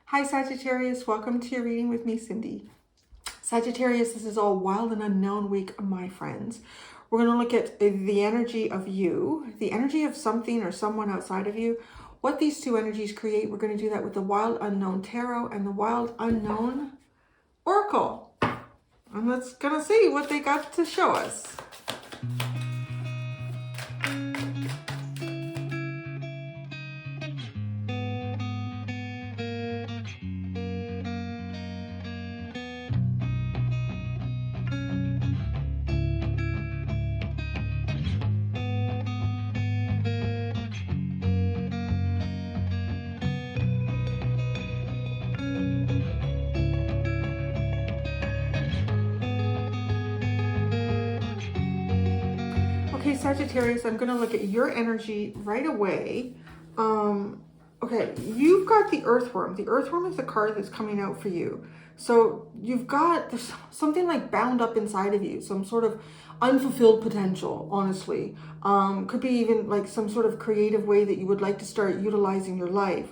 Hi Sagittarius, welcome to your reading with me, Cindy. Sagittarius, this is all wild and unknown week, my friends. We're going to look at the energy of you, the energy of something or someone outside of you, what these two energies create. We're going to do that with the Wild Unknown Tarot and the Wild Unknown Oracle. And let's gonna see what they got to show us. Okay, Sagittarius, I'm going to look at your energy right away. Okay, you've got the Earthworm. The Earthworm is the card that's coming out for you. So you've got there's something like bound up inside of you, some sort of unfulfilled potential, honestly. Could be even like some sort of creative way that you would like to start utilizing your life.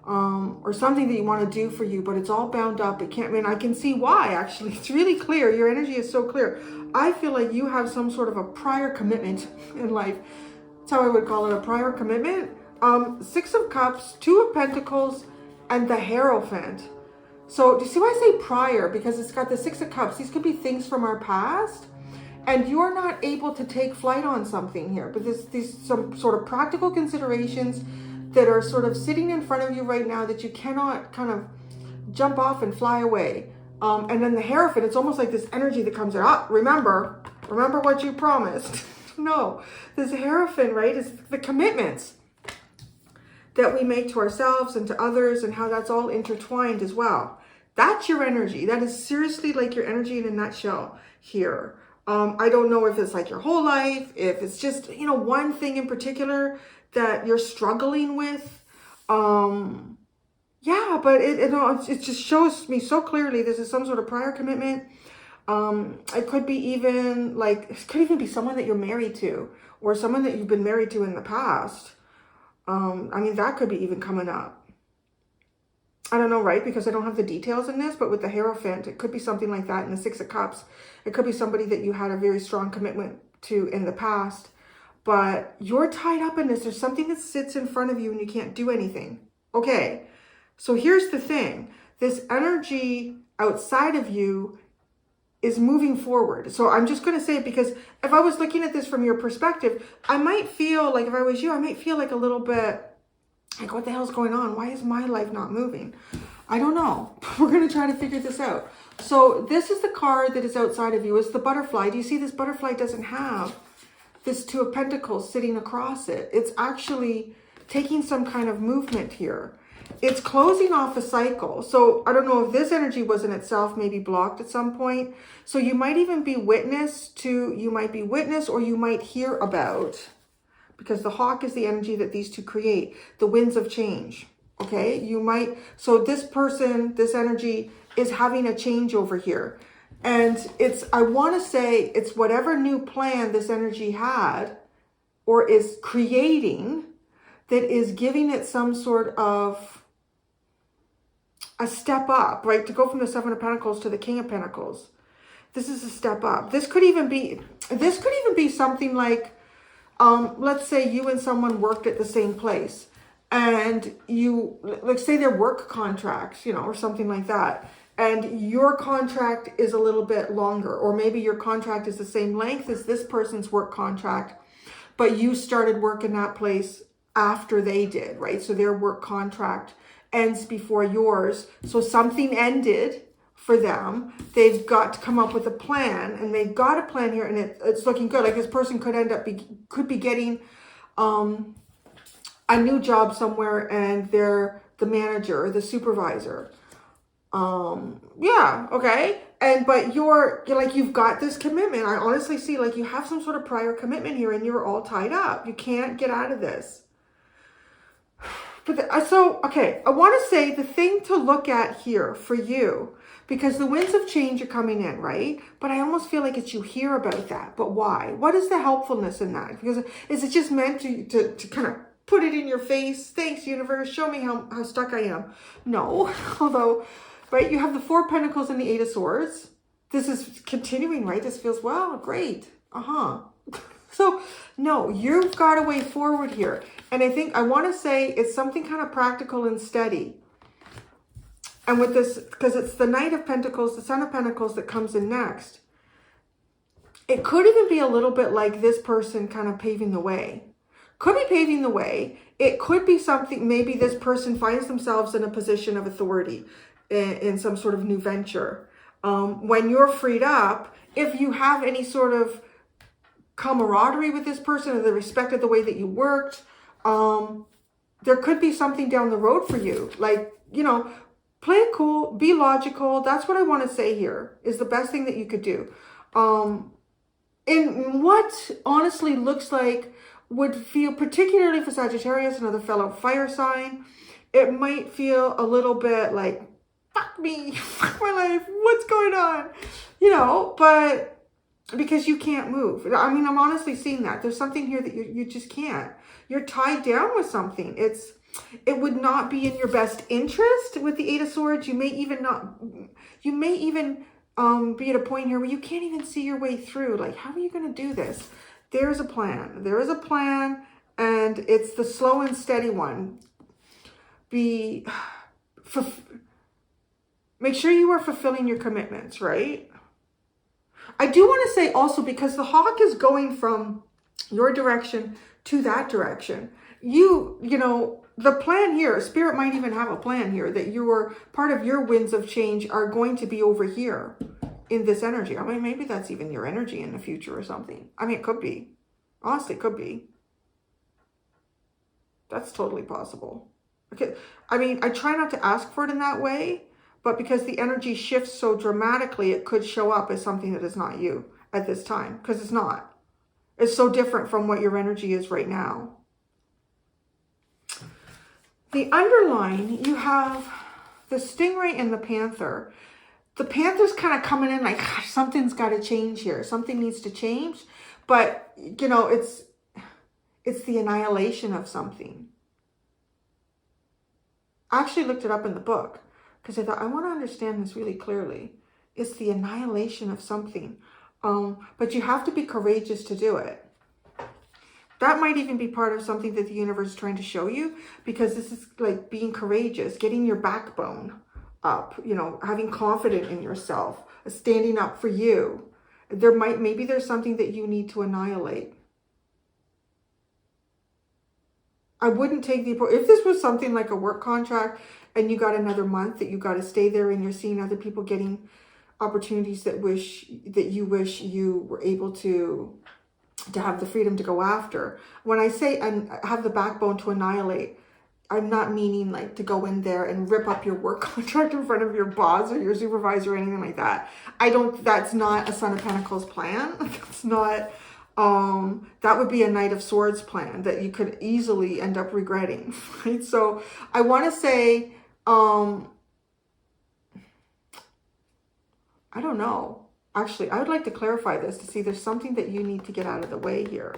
Or something that you want to do for you, but it's all bound up. It can't, I mean, I can see why, actually. It's really clear. Your energy is so clear. I feel like you have some sort of a prior commitment in life. That's how I would call it, a prior commitment. Six of Cups, Two of Pentacles, and the Hierophant. So do you see why I say prior? Because it's got the Six of Cups. These could be things from our past, and you're not able to take flight on something here. But these some sort of practical considerations that are sort of sitting in front of you right now that you cannot kind of jump off and fly away. And then the Hierophant, it's almost like this energy that comes out. Oh, remember what you promised. No, this Hierophant, right, is the commitments that we make to ourselves and to others and how that's all intertwined as well. That's your energy. That is seriously like your energy in a nutshell here. I don't know if it's like your whole life, if it's just, one thing in particular that you're struggling with. Yeah, but it just shows me so clearly this is some sort of prior commitment. It could be even like, it could even be someone that you're married to or someone that you've been married to in the past. I mean, that could be even coming up. I don't know, right? Because I don't have the details in this, but with the Hierophant, it could be something like that. In the Six of Cups, it could be somebody that you had a very strong commitment to in the past. But you're tied up in this. There's something that sits in front of you and you can't do anything. Okay, so here's the thing. This energy outside of you is moving forward. So I'm just going to say it because if I was looking at this from your perspective, I might feel like, if I was you, I might feel like a little bit like, what the hell's going on? Why is my life not moving? I don't know. We're going to try to figure this out. So this is the card that is outside of you. It's the butterfly. Do you see this butterfly doesn't have this Two of Pentacles sitting across it? It's actually taking some kind of movement here. It's closing off a cycle. So I don't know if this energy was in itself maybe blocked at some point. So you might even be witness or you might hear about, because the hawk is the energy that these two create, the winds of change. Okay, so this person, this energy is having a change over here. And I want to say it's whatever new plan this energy had or is creating that is giving it some sort of a step up, right? To go from the Seven of Pentacles to the King of Pentacles. This is a step up. This could even be something like, let's say you and someone worked at the same place and you, like say their work contracts, or something like that. And your contract is a little bit longer, or maybe your contract is the same length as this person's work contract, but you started work in that place after they did, right? So their work contract ends before yours. So something ended for them. They've got to come up with a plan, and they've got a plan here, and it's looking good. Like this person could be getting a new job somewhere, and they're the manager or the supervisor. Yeah, okay. But you're like, you've got this commitment. I honestly see like you have some sort of prior commitment here and you're all tied up. You can't get out of this. But okay, I want to say the thing to look at here for you, Because the winds of change are coming in, right? But I almost feel like it's you hear about that. But why? What is the helpfulness in that? Because is it just meant to kind of put it in your face? Thanks, universe. Show me how stuck I am. No. Although, right, you have the Four of Pentacles and the Eight of Swords. This is continuing, right? This feels, well, great. So, no, you've got a way forward here. And I want to say it's something kind of practical and steady. And with this, because it's the Knight of Pentacles, the Son of Pentacles that comes in next. It could even be a little bit like this person kind of paving the way. Could be paving the way. It could be something, maybe this person finds themselves in a position of authority in some sort of new venture. When you're freed up, if you have any sort of camaraderie with this person or they respected the way that you worked, there could be something down the road for you. Like, you know, play it cool, be logical. That's what I want to say here is the best thing that you could do. In what honestly looks like would feel, particularly for Sagittarius, another fellow fire sign, it might feel a little bit like, fuck me, fuck my life, what's going on? You know, but because you can't move. I mean, I'm honestly seeing that. There's something here that you just can't. You're tied down with something. It would not be in your best interest with the Eight of Swords. You may even be at a point here where you can't even see your way through. Like, how are you going to do this? There's a plan. There is a plan, and it's the slow and steady one. Make sure you are fulfilling your commitments, right? I do want to say also, because the hawk is going from your direction to that direction, you know, the plan here, Spirit might even have a plan here that part of your winds of change are going to be over here in this energy. I mean, maybe that's even your energy in the future or something. I mean, it could be. Honestly, it could be. That's totally possible. Okay. I mean, I try not to ask for it in that way, but because the energy shifts so dramatically, it could show up as something that is not you at this time, because it's not. It's so different from what your energy is right now. The underline, you have the Stingray and the Panther. The Panther's kind of coming in like, gosh, something's got to change here. Something needs to change. But, you know, it's the annihilation of something. I actually looked it up in the book because I thought, I want to understand this really clearly. It's the annihilation of something. But you have to be courageous to do it. That might even be part of something that the universe is trying to show you, because this is like being courageous, getting your backbone up, you know, having confidence in yourself, standing up for you. Maybe there's something that you need to annihilate. I wouldn't take if this was something like a work contract and you got another month that you got to stay there and you're seeing other people getting opportunities that you wish you were able to have the freedom to go after. When I say and have the backbone to annihilate, I'm not meaning like to go in there and rip up your work contract in front of your boss or your supervisor or anything like that. That's not a Son of Pentacles plan. That's not, that would be a Knight of Swords plan that you could easily end up regretting, right? So I want to say, I don't know. Actually, I would like to clarify this to see there's something that you need to get out of the way here.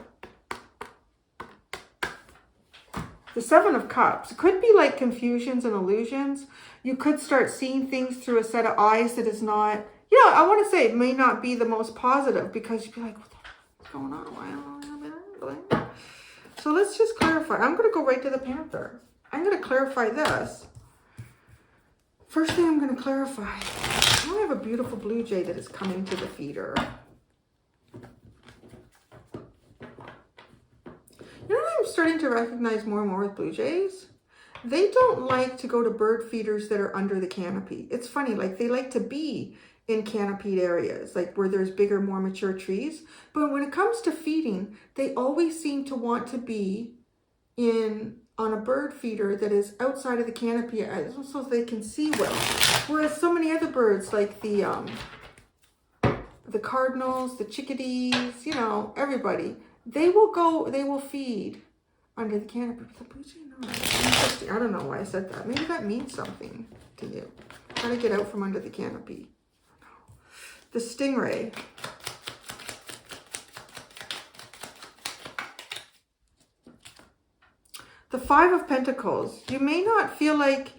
The Seven of Cups. It could be like confusions and illusions. You could start seeing things through a set of eyes that is not, you know, I want to say it may not be the most positive, because you'd be like, what's going on? So let's just clarify. I'm going to go right to the Panther. I'm going to clarify this. First thing I'm going to clarify, I have a beautiful blue jay that is coming to the feeder. You know what I'm starting to recognize more and more with blue jays? They don't like to go to bird feeders that are under the canopy. It's funny, like they like to be in canopied areas, like where there's bigger, more mature trees. But when it comes to feeding, they always seem to want to be on a bird feeder that is outside of the canopy so they can see well. Whereas so many other birds, like the cardinals, the chickadees, you know, everybody, they will feed under the canopy. But the blue jay, no. Interesting. I don't know why I said that. Maybe that means something to you. Gotta get out from under the canopy. The stingray. The Five of Pentacles. You may not feel like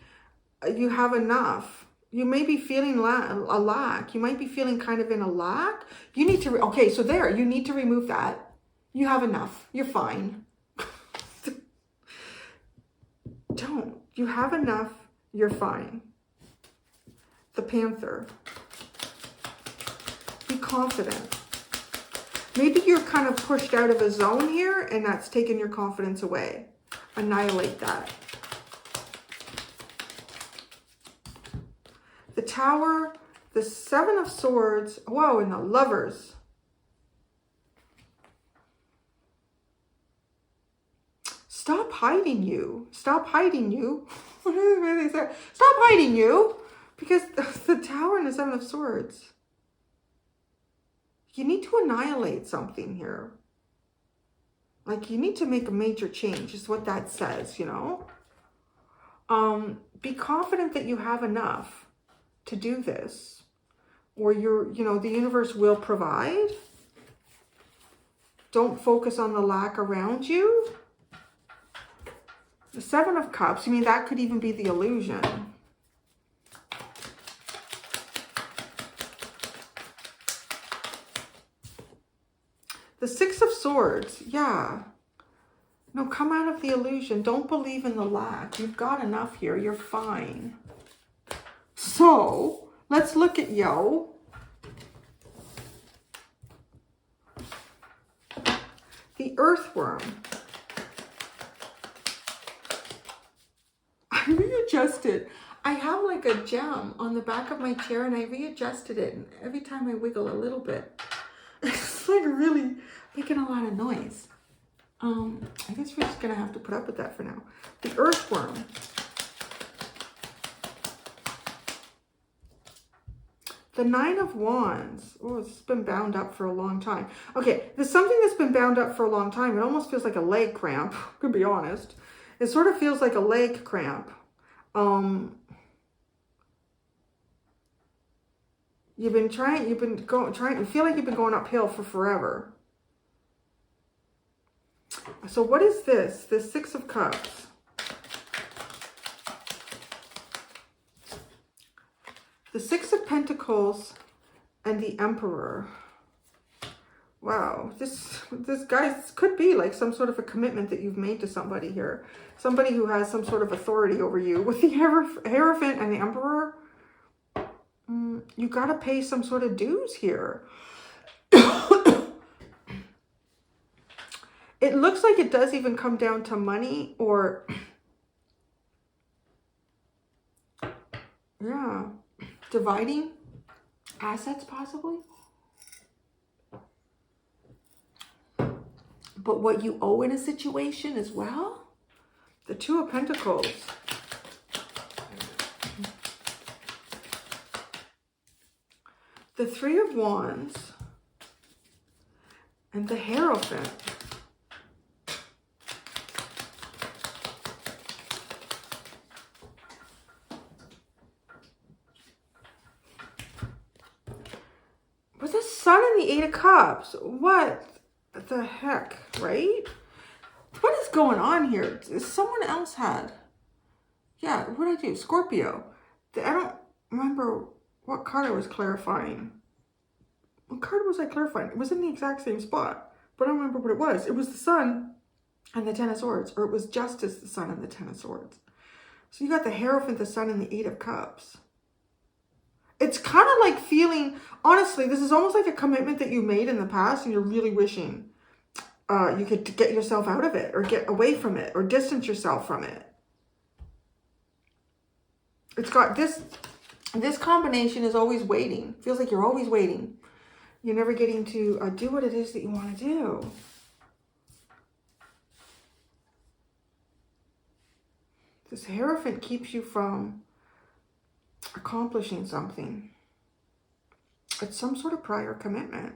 you have enough. You may be feeling a lack. You might be feeling kind of in a lack. You need to, okay, so there, you need to remove that. You have enough. You're fine. Don't. You have enough. You're fine. The Panther. Be confident. Maybe you're kind of pushed out of a zone here and that's taken your confidence away. Annihilate that. The Tower, the Seven of Swords, whoa, and the Lovers. Stop hiding you. Stop hiding you. What do they say? Stop hiding you. Because the Tower and the Seven of Swords. You need to annihilate something here. Like, you need to make a major change, is what that says, you know. Be confident that you have enough to do this. Or the universe will provide. Don't focus on the lack around you. The Seven of Cups, I mean, that could even be the illusion. The Six of Swords, yeah. No, come out of the illusion. Don't believe in the lack. You've got enough here. You're fine. So, let's look at Yo. The Earthworm. I readjusted. I have like a gem on the back of my chair and I readjusted it. And every time I wiggle a little bit, it's like really making a lot of noise. I guess we're just going to have to put up with that for now. The Earthworm. The Nine of Wands. Oh, it's been bound up for a long time. Okay, there's something that's been bound up for a long time. It almost feels like a leg cramp, to be honest. It sort of feels like a leg cramp. You feel like you've been going uphill for forever. So what is this? The Six of Cups. The Six of Pentacles and the Emperor. Wow, this guys could be like some sort of a commitment that you've made to somebody here. Somebody who has some sort of authority over you. With the Hierophant and the Emperor, you got to pay some sort of dues here. It looks like it does even come down to money or... yeah. Dividing assets, possibly. But what you owe in a situation as well. The Two of Pentacles. The Three of Wands. And the Hierophant. With the Sun and the Eight of Cups. What the heck, right? What is going on here? Someone else had. Yeah, what did I do? Scorpio. I don't remember what card I was clarifying. What card was I clarifying? It was in the exact same spot, but I don't remember what it was. It was the Sun and the Ten of Swords, or it was Justice, the Sun and the Ten of Swords. So you got the Hierophant, the Sun, and the Eight of Cups. It's kind of like feeling, honestly, this is almost like a commitment that you made in the past and you're really wishing you could get yourself out of it or get away from it or distance yourself from it. It's got this combination is always waiting. Feels like you're always waiting. You're never getting to do what it is that you want to do. This Hierophant keeps you from accomplishing something. It's some sort of prior commitment.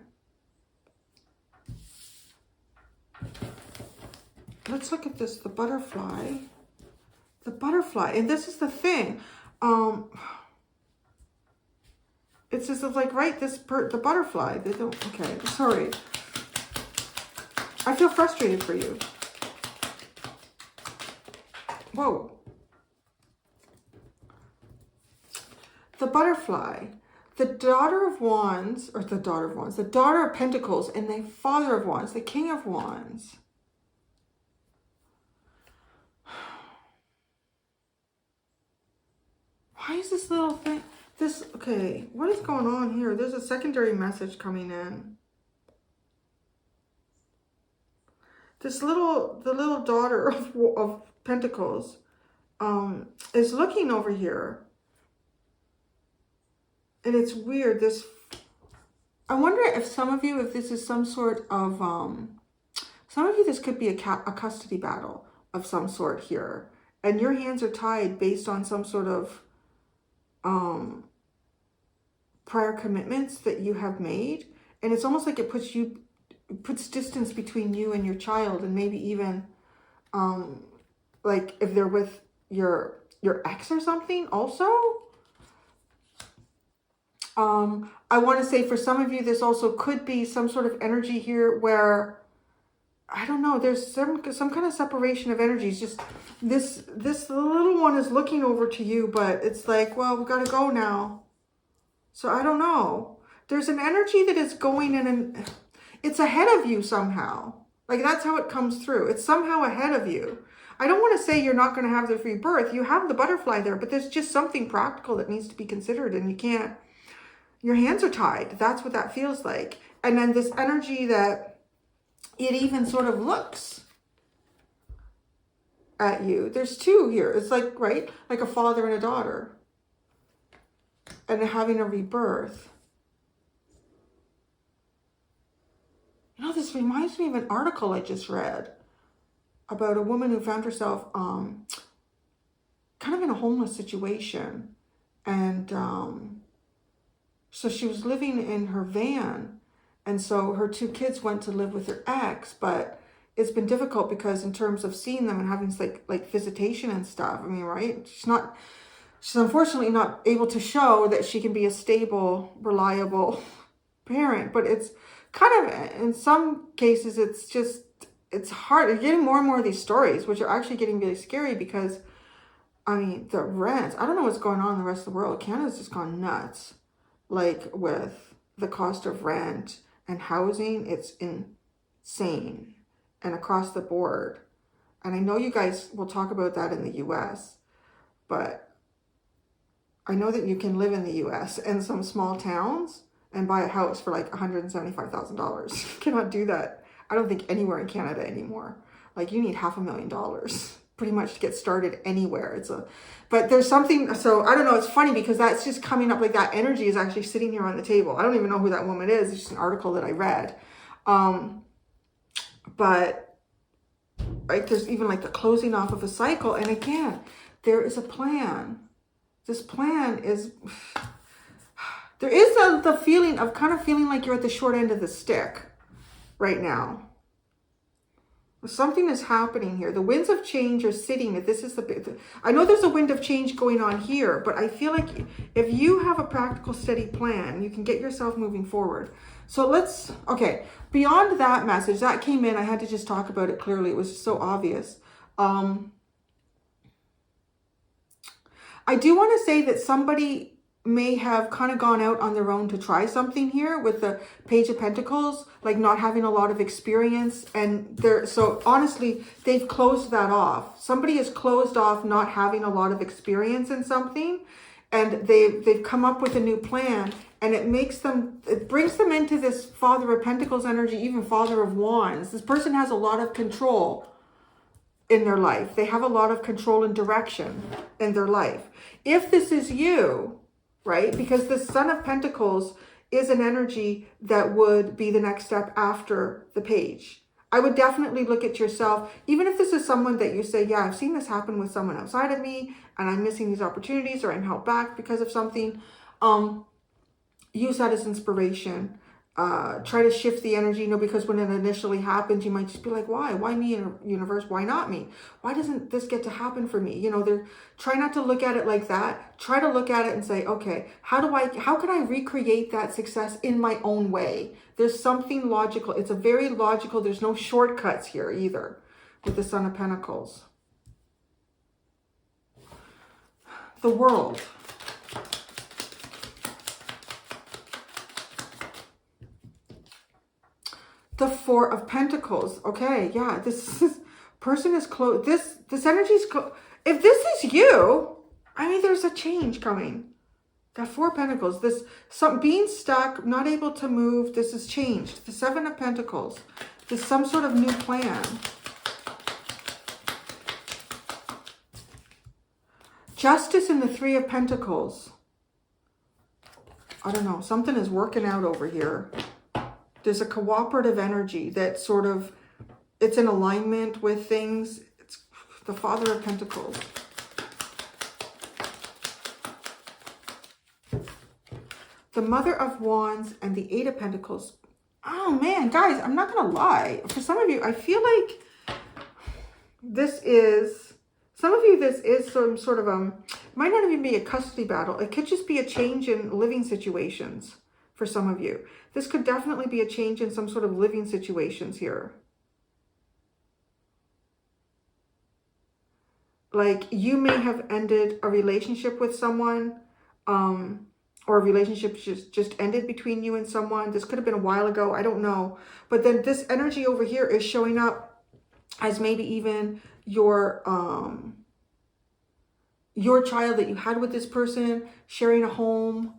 Let's look at this, the Butterfly. The Butterfly, and this is the thing. It's just like, right, the butterfly. They don't, okay, sorry. I feel frustrated for you. Whoa. The butterfly. The daughter of wands, or the daughter of wands, the daughter of pentacles, and the father of wands, the king of wands. Why is this little thing, okay, what is going on here? There's a secondary message coming in. The little daughter of pentacles is looking over here. And it's weird. I wonder if some of you, if this is some sort of, some of you, this could be a custody battle of some sort here. And your hands are tied based on some sort of prior commitments that you have made. And it's almost like it puts distance between you and your child, and maybe even like if they're with your ex or something also. I want to say for some of you, this also could be some sort of energy here where, I don't know, there's some kind of separation of energies. Just this little one is looking over to you, but it's like, well, we got to go now. So I don't know. There's an energy that is going in, and it's ahead of you somehow. Like, that's how it comes through. It's somehow ahead of you. I don't want to say you're not going to have the rebirth. You have the butterfly there, but there's just something practical that needs to be considered, and you can't. Your hands are tied. That's what that feels like. And then this energy that it even sort of looks at you. There's two here. It's like, right? Like a father and a daughter. And having a rebirth. You know, this reminds me of an article I just read about a woman who found herself kind of in a homeless situation. And so she was living in her van, and so her two kids went to live with her ex, but it's been difficult because in terms of seeing them and having like visitation and stuff, I mean, right? She's unfortunately not able to show that she can be a stable, reliable parent, but it's kind of, in some cases, it's hard. You're getting more and more of these stories, which are actually getting really scary because, I mean, the rents, I don't know what's going on in the rest of the world. Canada's just gone nuts. Like with the cost of rent and housing, it's insane and across the board. And I know you guys will talk about that in the US, but I know that you can live in the US in some small towns and buy a house for like $175,000. You cannot do that. I don't think anywhere in Canada anymore. Like, you need $500,000 pretty much to get started anywhere. But there's something, so I don't know, it's funny because that's just coming up, like that energy is actually sitting here on the table. I don't even know who that woman is. It's just an article that I read. But right, there's even like the closing off of a cycle. And again, there is a plan. This plan is, there is the feeling of kind of feeling like you're at the short end of the stick right now. Something is happening here. The winds of change are sitting. This is I know there's a wind of change going on here, but I feel like if you have a practical, steady plan, you can get yourself moving forward. So okay, beyond that message, that came in, I had to just talk about it clearly. It was so obvious. I do want to say that somebody may have kind of gone out on their own to try something here with the Page of Pentacles, like not having a lot of experience, and so honestly they've closed that off. Somebody has closed off not having a lot of experience in something, and they've come up with a new plan, and it brings them into this Father of Pentacles energy, even Father of Wands. This person has a lot of control in their life. They have a lot of control and direction in their life. If this is you, right? Because the Son of Pentacles is an energy that would be the next step after the Page. I would definitely look at yourself, even if this is someone that you say, yeah, I've seen this happen with someone outside of me, and I'm missing these opportunities, or I'm held back because of something. Use that as inspiration. try to shift the energy, you know, because when it initially happens, you might just be like, why me, universe? Why not me? Why doesn't this get to happen for me? You know, try not to look at it like that. Try to look at it and say, okay, how can I recreate that success in my own way? There's something logical. It's a very logical, there's no shortcuts here either with the Son of Pentacles. The World. The Four of Pentacles. Okay, yeah, person is close. This energy is close. If this is you, I mean, there's a change coming. That Four of Pentacles. Being stuck, not able to move. This has changed. The Seven of Pentacles. There's some sort of new plan. Justice in the Three of Pentacles. I don't know. Something is working out over here. There's a cooperative energy that sort of, it's in alignment with things. It's the Father of Pentacles. The Mother of Wands and the Eight of Pentacles. Oh man, guys, I'm not going to lie. For some of you, I feel like this is some sort of, might not even be a custody battle. It could just be a change in living situations for some of you. This could definitely be a change in some sort of living situations here. Like you may have ended a relationship with someone, or a relationship just ended between you and someone. This could have been a while ago. I don't know. But then this energy over here is showing up as maybe even your child that you had with this person, sharing a home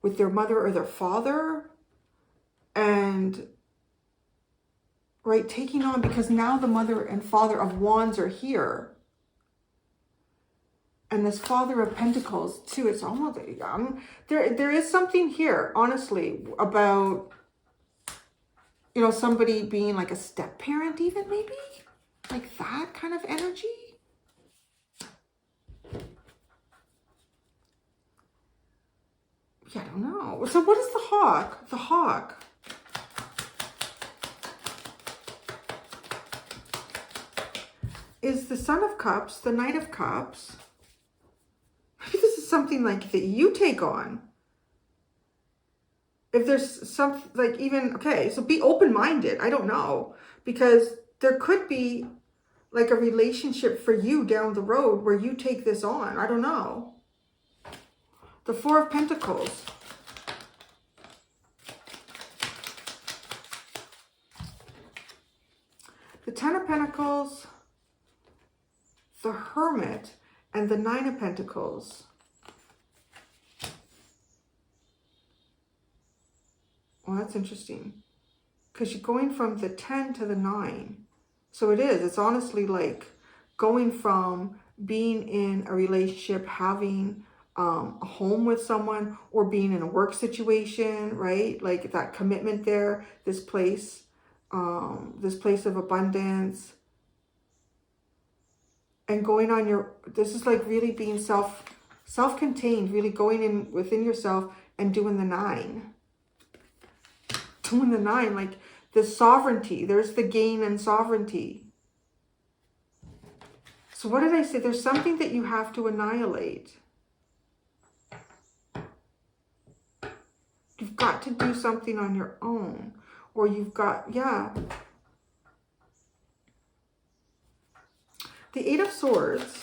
with their mother or their father, and right, taking on, because now the Mother and Father of Wands are here, and this Father of Pentacles too. It's almost there is something here, honestly, about, you know, somebody being like a step parent, even maybe like that kind of energy. Yeah, I don't know. So what is the Hawk? The Hawk. Is the Son of Cups, the Knight of Cups. Maybe this is something like that you take on. If there's something like even, okay, so be open-minded. I don't know. Because there could be like a relationship for you down the road where you take this on. I don't know. The Four of Pentacles. The Ten of Pentacles. The Hermit. And the Nine of Pentacles. Well, that's interesting. Because you're going from the 10 to the 9. So it is. It's honestly like going from being in a relationship, having a home with someone, or being in a work situation, right? Like that commitment there, this place of abundance, and going on this is like really being self-contained, really going in within yourself and doing the 9. Doing the 9, like the sovereignty. There's the gain and sovereignty. So what did I say? There's something that you have to annihilate. You've got to do something on your own. Or you've got, yeah. The Eight of Swords.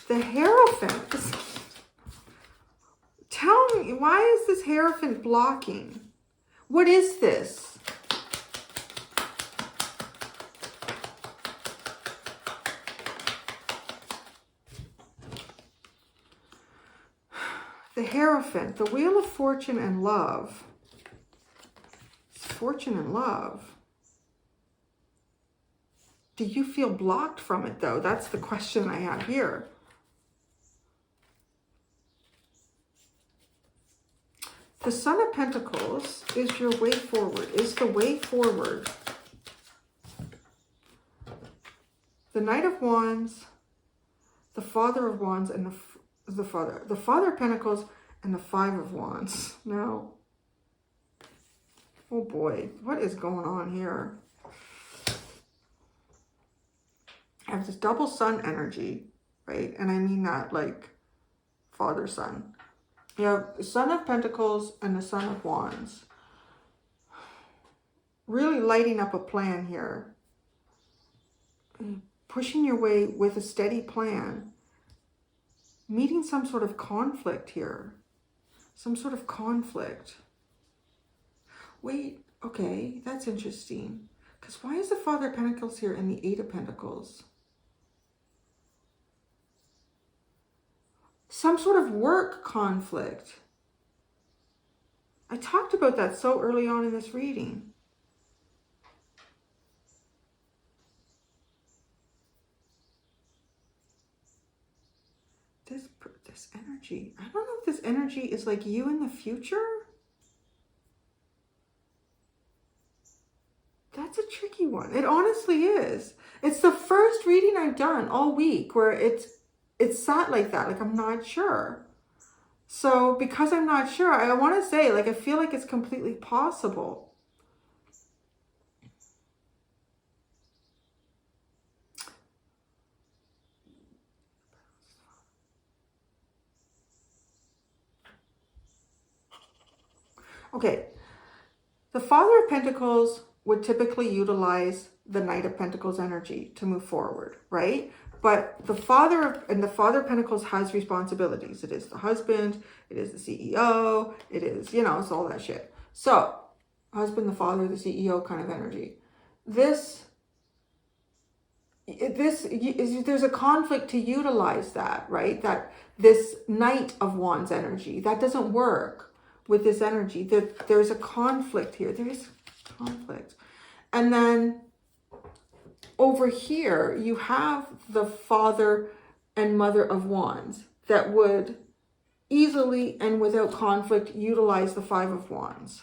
The Hierophant. Tell me, why is this Hierophant blocking? What is this? The Hierophant, the Wheel of Fortune and Love. Fortune and love. Do you feel blocked from it though? That's the question I have here. The Son of Pentacles is your way forward, is the way forward. The Knight of Wands, the Father of Wands, and the Father of Pentacles, and the Five of Wands. Now, Oh boy, what is going on here? I have this double sun energy, right? And I mean that like father son. You have the Son of Pentacles and the Son of Wands. Really lighting up a plan here. Pushing your way with a steady plan. Meeting some sort of conflict here. Some sort of conflict. Wait, okay, that's interesting. Because why is the Father of Pentacles here and the Eight of Pentacles? Some sort of work conflict. I talked about that so early on in this reading. This energy. I don't know if this energy is like you in the future. That's a tricky one. It honestly is. It's the first reading I've done all week where it's sat like that. Like I'm not sure. So because I'm not sure, I want to say like I feel like it's completely possible. Okay, the Father of Pentacles would typically utilize the Knight of Pentacles energy to move forward, right? But the Father of Pentacles has responsibilities. It is the husband, it is the CEO, it is, you know, it's all that shit. So, husband, the father, the CEO kind of energy. There's a conflict to utilize that, right? That this Knight of Wands energy, that doesn't work with this energy. There's a conflict here. There is conflict. And then over here, you have the Father and Mother of Wands that would easily and without conflict utilize the Five of Wands.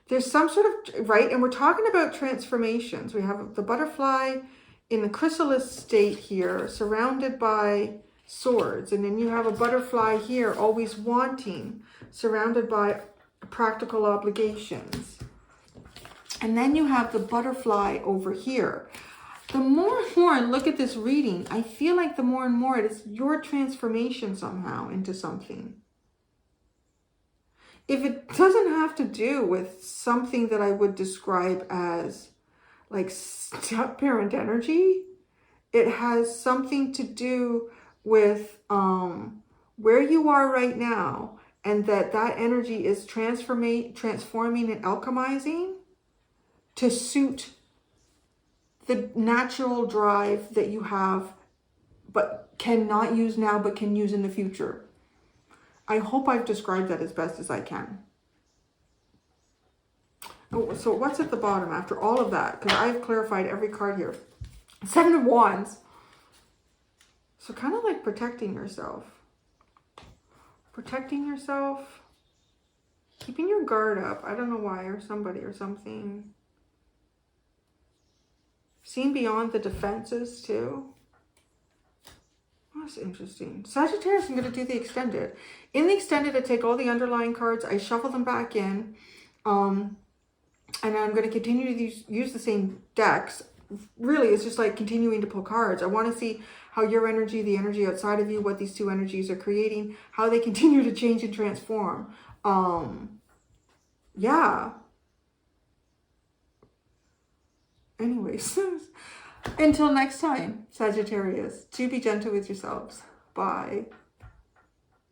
There's some sort of, right? And we're talking about transformations. We have the butterfly in the chrysalis state here, surrounded by swords. And then you have a butterfly here, always wanting, surrounded by practical obligations. And then you have the butterfly over here. The more and more I look at this reading, I feel like the more and more it is your transformation somehow into something. If it doesn't have to do with something that I would describe as like step-parent energy, it has something to do with where you are right now, and that energy is transforming and alchemizing to suit the natural drive that you have, but cannot use now, but can use in the future. I hope I've described that as best as I can. Oh, so what's at the bottom after all of that? Because I've clarified every card here. Seven of Wands. So kind of like protecting yourself. Protecting yourself. Keeping your guard up. I don't know why, or somebody or something. Seeing beyond the defenses too. That's interesting. Sagittarius, I'm going to do the extended. In the extended, I take all the underlying cards. I shuffle them back in. And I'm going to continue to use the same decks. Really, it's just like continuing to pull cards. I want to see how your energy, the energy outside of you, what these two energies are creating, how they continue to change and transform. Yeah. Anyways, until next time, Sagittarius, do be gentle with yourselves. Bye.